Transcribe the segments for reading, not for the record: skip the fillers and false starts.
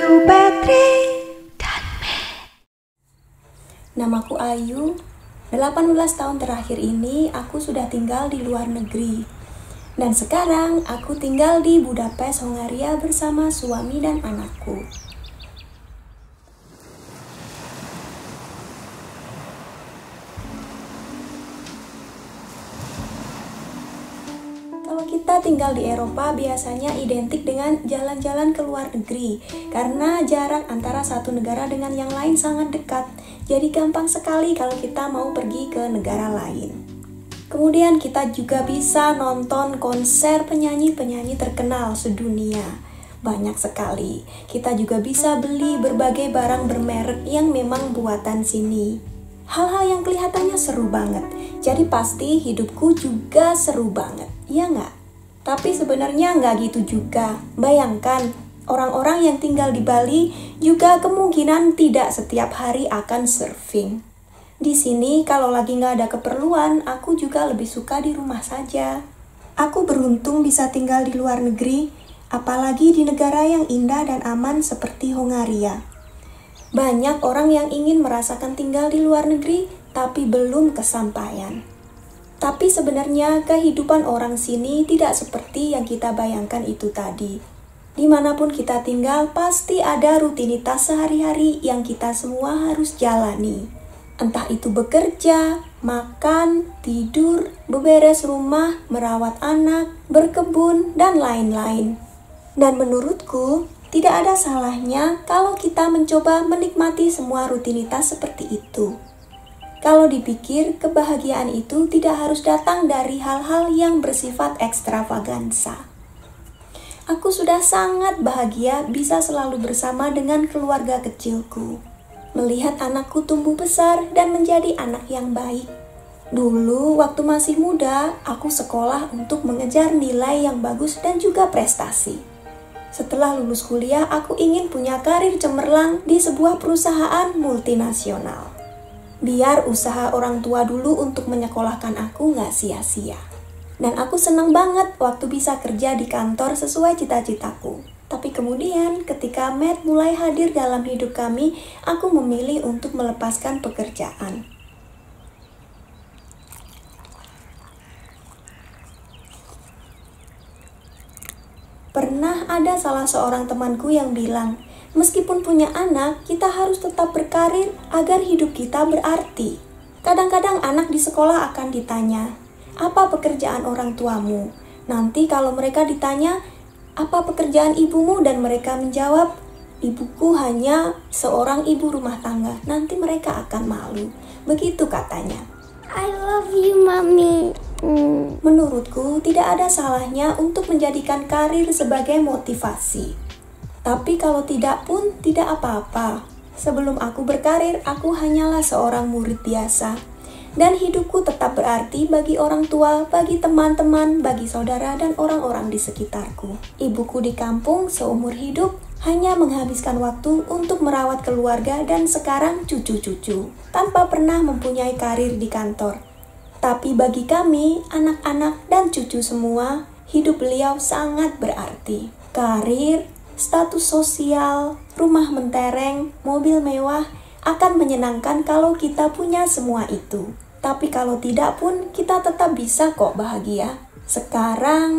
Ayu, Petri, dan Namaku Ayu. 18 tahun terakhir ini aku sudah tinggal di luar negeri. Dan sekarang aku tinggal di Budapest, Hongaria bersama suami dan anakku. Kalau kita tinggal di Eropa biasanya identik dengan jalan-jalan ke luar negeri karena jarak antara satu negara dengan yang lain sangat dekat. Jadi gampang sekali kalau kita mau pergi ke negara lain. Kemudian kita juga bisa nonton konser penyanyi-penyanyi terkenal sedunia. Banyak sekali. Kita juga bisa beli berbagai barang bermerek yang memang buatan sini. Hal-hal yang kelihatannya seru banget. Jadi pasti hidupku juga seru banget. Iya nggak? Tapi sebenarnya nggak gitu juga. Bayangkan, orang-orang yang tinggal di Bali juga kemungkinan tidak setiap hari akan surfing. Di sini kalau lagi nggak ada keperluan, aku juga lebih suka di rumah saja. Aku beruntung bisa tinggal di luar negeri, apalagi di negara yang indah dan aman seperti Hongaria. Banyak orang yang ingin merasakan tinggal di luar negeri, tapi belum kesampaian. Tapi sebenarnya kehidupan orang sini tidak seperti yang kita bayangkan itu tadi. Dimanapun kita tinggal, pasti ada rutinitas sehari-hari yang kita semua harus jalani. Entah itu bekerja, makan, tidur, beberes rumah, merawat anak, berkebun, dan lain-lain. Dan menurutku, tidak ada salahnya kalau kita mencoba menikmati semua rutinitas seperti itu. Kalau dipikir, kebahagiaan itu tidak harus datang dari hal-hal yang bersifat ekstravaganza. Aku sudah sangat bahagia bisa selalu bersama dengan keluarga kecilku. Melihat anakku tumbuh besar dan menjadi anak yang baik. Dulu, waktu masih muda, aku sekolah untuk mengejar nilai yang bagus dan juga prestasi. Setelah lulus kuliah, aku ingin punya karir cemerlang di sebuah perusahaan multinasional. Biar usaha orang tua dulu untuk menyekolahkan aku nggak sia-sia. Dan aku senang banget waktu bisa kerja di kantor sesuai cita-citaku. Tapi kemudian ketika Matt mulai hadir dalam hidup kami, aku memilih untuk melepaskan pekerjaan. Pernah ada salah seorang temanku yang bilang, meskipun punya anak, kita harus tetap berkarir agar hidup kita berarti. Kadang-kadang anak di sekolah akan ditanya, apa pekerjaan orang tuamu? Nanti kalau mereka ditanya, apa pekerjaan ibumu? Dan mereka menjawab, ibuku hanya seorang ibu rumah tangga. Nanti mereka akan malu. Begitu katanya. I love you, Mommy. Menurutku, tidak ada salahnya untuk menjadikan karir sebagai motivasi. Tapi kalau tidak pun, tidak apa-apa. Sebelum aku berkarir, aku hanyalah seorang murid biasa. Dan hidupku tetap berarti bagi orang tua, bagi teman-teman, bagi saudara, dan orang-orang di sekitarku. Ibuku di kampung seumur hidup hanya menghabiskan waktu untuk merawat keluarga dan sekarang cucu-cucu, tanpa pernah mempunyai karir di kantor. Tapi bagi kami, anak-anak dan cucu semua, hidup beliau sangat berarti. Karir, status sosial, rumah mentereng, mobil mewah akan menyenangkan kalau kita punya semua itu. Tapi kalau tidak pun, kita tetap bisa kok bahagia. Sekarang,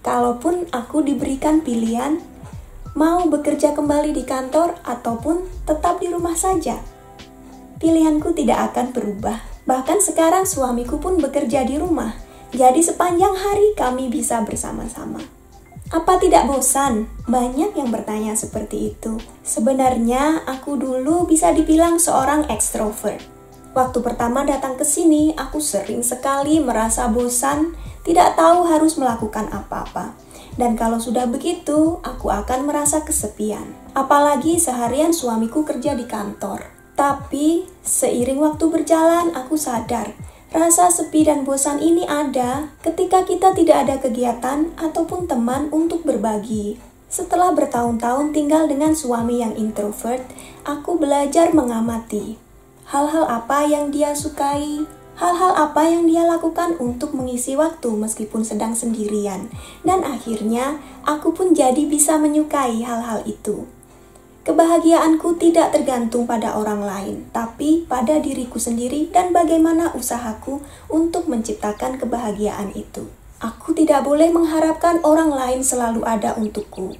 kalaupun aku diberikan pilihan, mau bekerja kembali di kantor ataupun tetap di rumah saja, pilihanku tidak akan berubah. Bahkan sekarang suamiku pun bekerja di rumah, jadi sepanjang hari kami bisa bersama-sama. Apa tidak bosan? Banyak yang bertanya seperti itu. Sebenarnya aku dulu bisa dibilang seorang ekstrovert. Waktu pertama datang ke sini, aku sering sekali merasa bosan, tidak tahu harus melakukan apa-apa. Dan kalau sudah begitu, aku akan merasa kesepian. Apalagi seharian suamiku kerja di kantor. Tapi, seiring waktu berjalan, aku sadar, rasa sepi dan bosan ini ada ketika kita tidak ada kegiatan ataupun teman untuk berbagi. Setelah bertahun-tahun tinggal dengan suami yang introvert, aku belajar mengamati. Hal-hal apa yang dia sukai, hal-hal apa yang dia lakukan untuk mengisi waktu meskipun sedang sendirian. Dan akhirnya, aku pun jadi bisa menyukai hal-hal itu. Kebahagiaanku tidak tergantung pada orang lain, tapi pada diriku sendiri dan bagaimana usahaku untuk menciptakan kebahagiaan itu. Aku tidak boleh mengharapkan orang lain selalu ada untukku.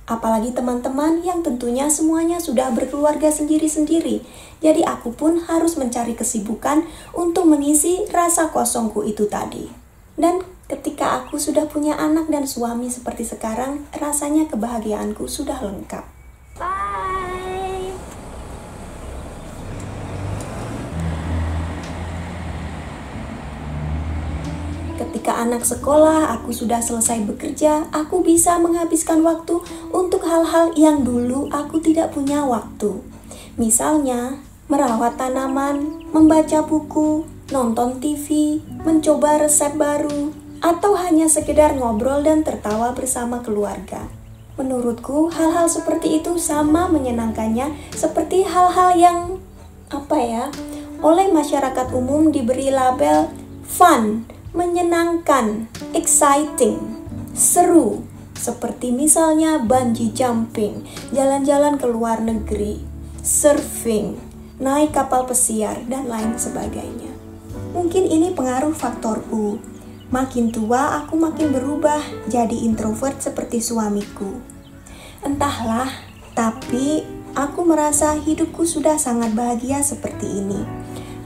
Apalagi teman-teman yang tentunya semuanya sudah berkeluarga sendiri-sendiri. Jadi aku pun harus mencari kesibukan untuk mengisi rasa kosongku itu tadi. Dan ketika aku sudah punya anak dan suami seperti sekarang, rasanya kebahagiaanku sudah lengkap. Bye. Ketika anak sekolah, aku sudah selesai bekerja, aku bisa menghabiskan waktu untuk hal-hal yang dulu aku tidak punya waktu. Misalnya, merawat tanaman, membaca buku, nonton TV, mencoba resep baru, atau hanya sekedar ngobrol dan tertawa bersama keluarga. Menurutku, hal-hal seperti itu sama menyenangkannya seperti hal-hal yang oleh masyarakat umum diberi label fun, menyenangkan, exciting, seru, seperti misalnya bungee jumping, jalan-jalan ke luar negeri, surfing, naik kapal pesiar, dan lain sebagainya. Mungkin ini pengaruh faktorku. Makin tua, aku makin berubah jadi introvert seperti suamiku. Entahlah, tapi aku merasa hidupku sudah sangat bahagia seperti ini.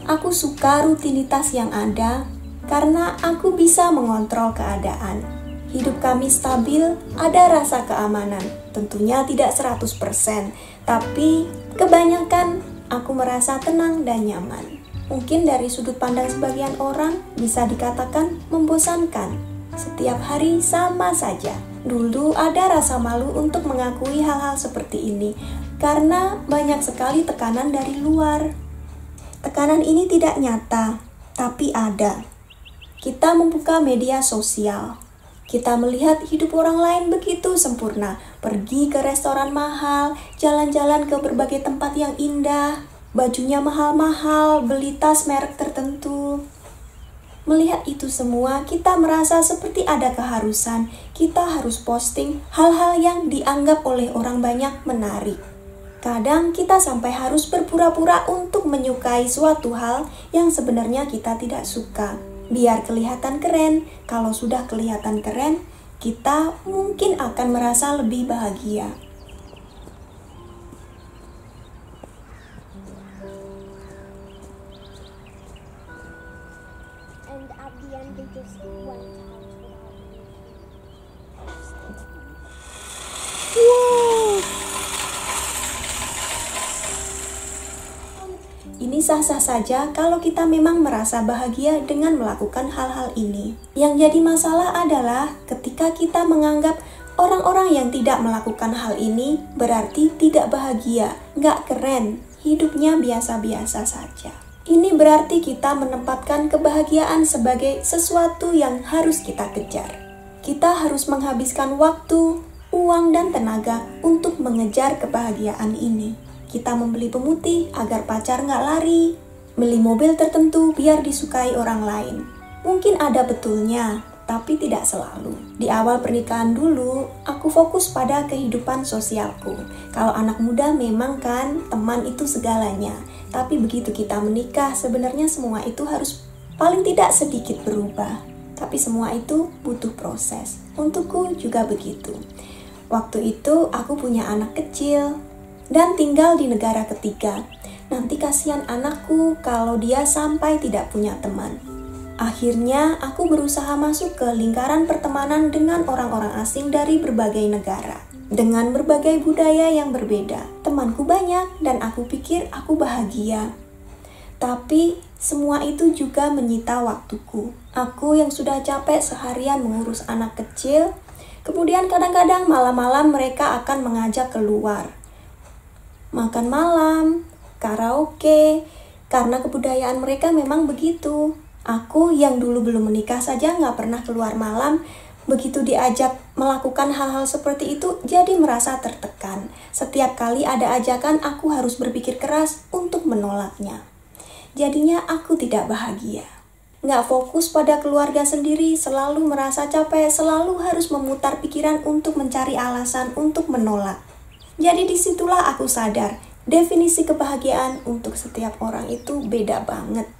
Aku suka rutinitas yang ada karena aku bisa mengontrol keadaan. Hidup kami stabil, ada rasa keamanan. Tentunya tidak 100%, tapi kebanyakan aku merasa tenang dan nyaman. Mungkin dari sudut pandang sebagian orang bisa dikatakan membosankan. Setiap hari sama saja. Dulu ada rasa malu untuk mengakui hal-hal seperti ini karena banyak sekali tekanan dari luar. Tekanan ini tidak nyata, tapi ada. Kita membuka media sosial. Kita melihat hidup orang lain begitu sempurna. Pergi ke restoran mahal, jalan-jalan ke berbagai tempat yang indah, bajunya mahal-mahal, beli tas merek tertentu. Melihat itu semua, kita merasa seperti ada keharusan. Kita harus posting hal-hal yang dianggap oleh orang banyak menarik. Kadang kita sampai harus berpura-pura untuk menyukai suatu hal yang sebenarnya kita tidak suka. Biar kelihatan keren. Kalau sudah kelihatan keren, kita mungkin akan merasa lebih bahagia. And at the end they just went out without me. Ini sah-sah saja kalau kita memang merasa bahagia dengan melakukan hal-hal ini. Yang jadi masalah adalah ketika kita menganggap orang-orang yang tidak melakukan hal ini berarti tidak bahagia, nggak keren, hidupnya biasa-biasa saja. Ini berarti kita menempatkan kebahagiaan sebagai sesuatu yang harus kita kejar. Kita harus menghabiskan waktu, uang, dan tenaga untuk mengejar kebahagiaan ini. Kita membeli pemutih agar pacar nggak lari, beli mobil tertentu biar disukai orang lain. Mungkin ada betulnya, tapi tidak selalu. Di awal pernikahan dulu, aku fokus pada kehidupan sosialku. Kalau anak muda memang kan teman itu segalanya. Tapi begitu kita menikah, sebenarnya semua itu harus paling tidak sedikit berubah. Tapi semua itu butuh proses. Untukku juga begitu. Waktu itu aku punya anak kecil dan tinggal di negara ketiga. Nanti kasihan anakku kalau dia sampai tidak punya teman. Akhirnya aku berusaha masuk ke lingkaran pertemanan dengan orang-orang asing dari berbagai negara, dengan berbagai budaya yang berbeda. Temanku banyak dan aku pikir aku bahagia. Tapi semua itu juga menyita waktuku. Aku yang sudah capek seharian mengurus anak kecil, kemudian kadang-kadang malam-malam mereka akan mengajak keluar. Makan malam, karaoke, karena kebudayaan mereka memang begitu. Aku yang dulu belum menikah saja nggak pernah keluar malam, begitu diajak melakukan hal-hal seperti itu jadi merasa tertekan. Setiap kali ada ajakan aku harus berpikir keras untuk menolaknya. Jadinya aku tidak bahagia. Nggak fokus pada keluarga sendiri, selalu merasa capek, selalu harus memutar pikiran untuk mencari alasan untuk menolak. Jadi disitulah aku sadar, definisi kebahagiaan untuk setiap orang itu beda banget.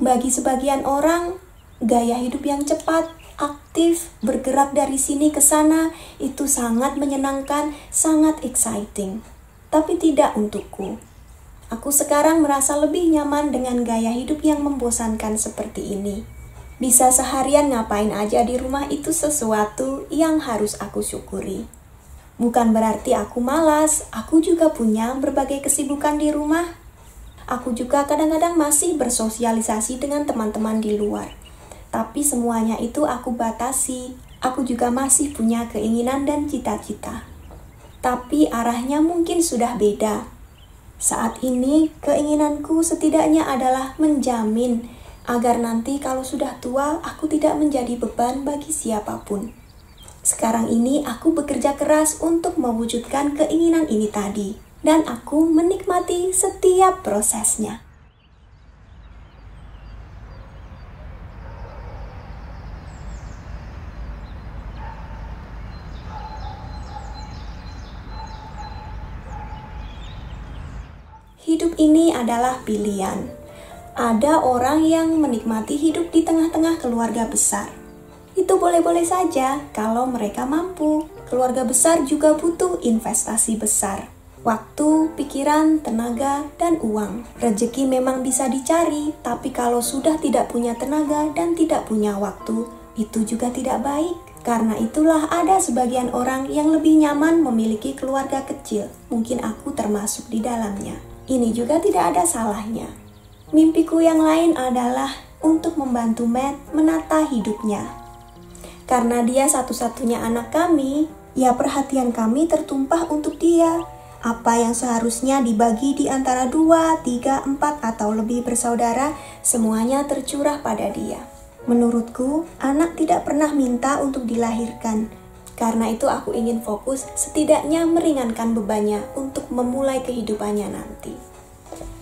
Bagi sebagian orang, gaya hidup yang cepat, aktif, bergerak dari sini ke sana, itu sangat menyenangkan, sangat exciting. Tapi tidak untukku. Aku sekarang merasa lebih nyaman dengan gaya hidup yang membosankan seperti ini. Bisa seharian ngapain aja di rumah itu sesuatu yang harus aku syukuri. Bukan berarti aku malas, aku juga punya berbagai kesibukan di rumah. Aku juga kadang-kadang masih bersosialisasi dengan teman-teman di luar. Tapi semuanya itu aku batasi. Aku juga masih punya keinginan dan cita-cita. Tapi arahnya mungkin sudah beda. Saat ini keinginanku setidaknya adalah menjamin agar nanti kalau sudah tua aku tidak menjadi beban bagi siapapun. Sekarang ini aku bekerja keras untuk mewujudkan keinginan ini tadi, dan aku menikmati setiap prosesnya. Hidup ini adalah pilihan. Ada orang yang menikmati hidup di tengah-tengah keluarga besar. Itu boleh-boleh saja kalau mereka mampu. Keluarga besar juga butuh investasi besar. Waktu, pikiran, tenaga, dan uang. Rezeki memang bisa dicari, tapi kalau sudah tidak punya tenaga dan tidak punya waktu, itu juga tidak baik. Karena itulah ada sebagian orang yang lebih nyaman memiliki keluarga kecil. Mungkin aku termasuk di dalamnya. Ini juga tidak ada salahnya. Mimpiku yang lain adalah untuk membantu Matt menata hidupnya. Karena dia satu-satunya anak kami, ya perhatian kami tertumpah untuk dia. Apa yang seharusnya dibagi di antara 2, 3, 4 atau lebih bersaudara, semuanya tercurah pada dia. Menurutku, anak tidak pernah minta untuk dilahirkan. Karena itu aku ingin fokus setidaknya meringankan bebannya untuk memulai kehidupannya nanti.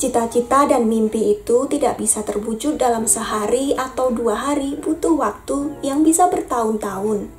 Cita-cita dan mimpi itu tidak bisa terwujud dalam sehari atau 2 hari, butuh waktu yang bisa bertahun-tahun.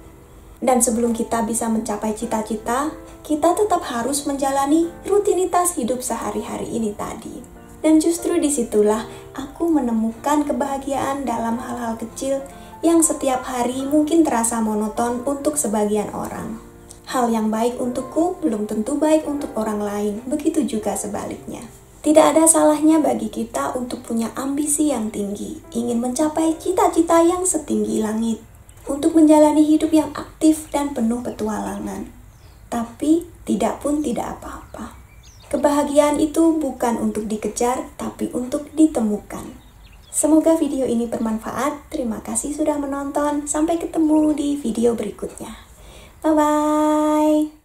Dan sebelum kita bisa mencapai cita-cita, kita tetap harus menjalani rutinitas hidup sehari-hari ini tadi. Dan justru disitulah aku menemukan kebahagiaan dalam hal-hal kecil yang setiap hari mungkin terasa monoton untuk sebagian orang. Hal yang baik untukku belum tentu baik untuk orang lain, begitu juga sebaliknya. Tidak ada salahnya bagi kita untuk punya ambisi yang tinggi, ingin mencapai cita-cita yang setinggi langit, untuk menjalani hidup yang aktif dan penuh petualangan. Tapi tidak pun tidak apa-apa. Kebahagiaan itu bukan untuk dikejar, tapi untuk ditemukan. Semoga video ini bermanfaat. Terima kasih sudah menonton. Sampai ketemu di video berikutnya. Bye-bye.